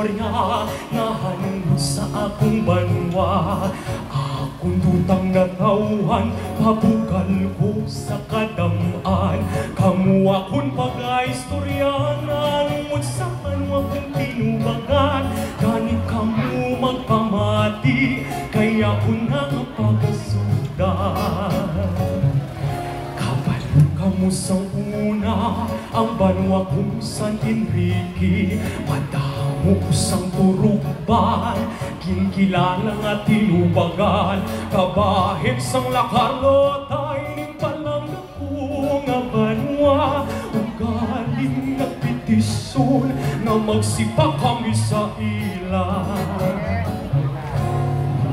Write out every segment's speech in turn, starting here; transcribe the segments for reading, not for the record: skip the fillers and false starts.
istorya nga hanungod sa akong banwa. Akong dutang natawhan, pabugal ko sa kadamaan. Kamu akong pag-istorya nga hanungod sa banwa kong tinubagan. Ganit kamu magpamati, kaya ko nakapagasudan. Kabalo kamu sa una, ang banwa kong San Enrique. Madamo sang turugban, kinkilala nga tinubagan. Kabahit sang lakarotay, ning palang ako nga banwa. Ugaling nga petisyon, nga magsipa kami sa ilan.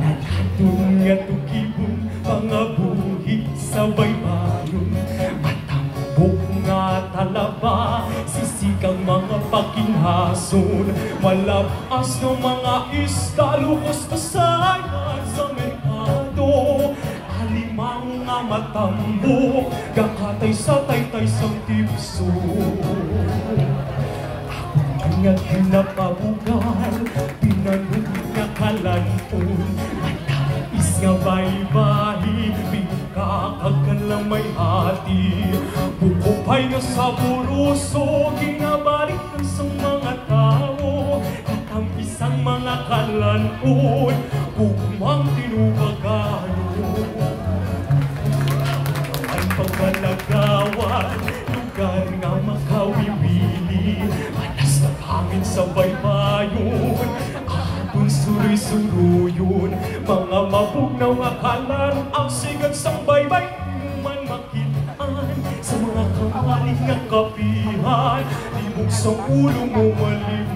Nanatong nga tukibong, pangabuhi sa baybayon. Matambok nga talaba, sisikang mga pakinhason. Malabas ng mga isda, lukos pasayan sa merkado. Alimang nga matambok, gakatay sa taytay sang tipso. Ako nga ginapabugal, pinanong nga kalanpon. Matais nga baybahi, bingkakag lang may hati. Bukupay nga sa buruso, ginabalik ng sang mga tao. Katampis ang mga kalanpon, bugmang tinubagano. Ang pagkalagawan, lugar nga makawiwili. Manas na hangin sa baybayon, atong suroy-suroyon. Mga mabugnaw nga kalan, ang sigat sang baybay man makitaan. Sa mga kawali nga kapihan, libog sa ulo mo malimpan.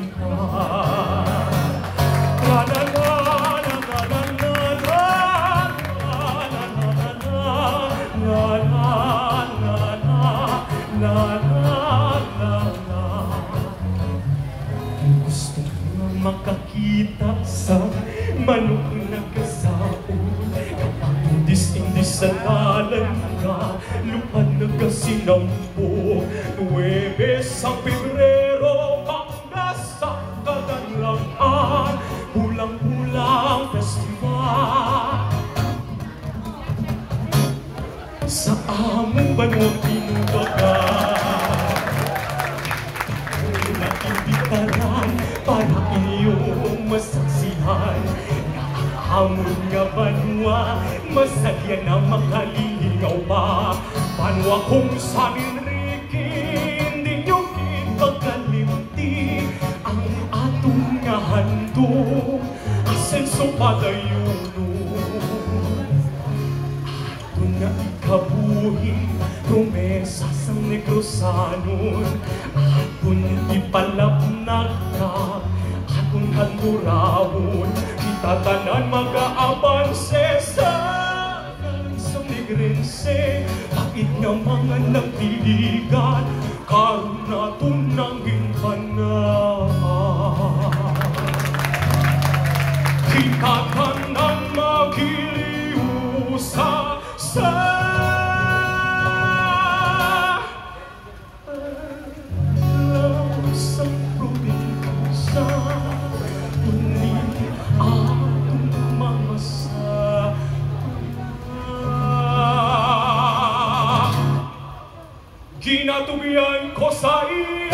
Gusto nga makakita sa manok na kasaon. Kapag indis-indis sa talan ka, lupan na kasinampo. Nuwebes sa Pebrero, panggas sa Kaganlaman. Pulang-pulang festival sa among banwang tinubagan. Nakibitaran para inyong masaksihan na ang amon nga banwa masagya na makalilingaw pa. Banwa kong San Enrique, hindi nyo ipagkalimti ang atong nga handog, asenso padayuno. Ato nga ikabuhin, promesa sang Negrosanon. Aton ipalapnag ka, aton handurawon. Kita tanan mag-aabanse sa sang Negrense. Bakit nga mga nagtiligan, karon naton nanging panahon. Kita tanan magiliw sa kinatubian ko sa iyo.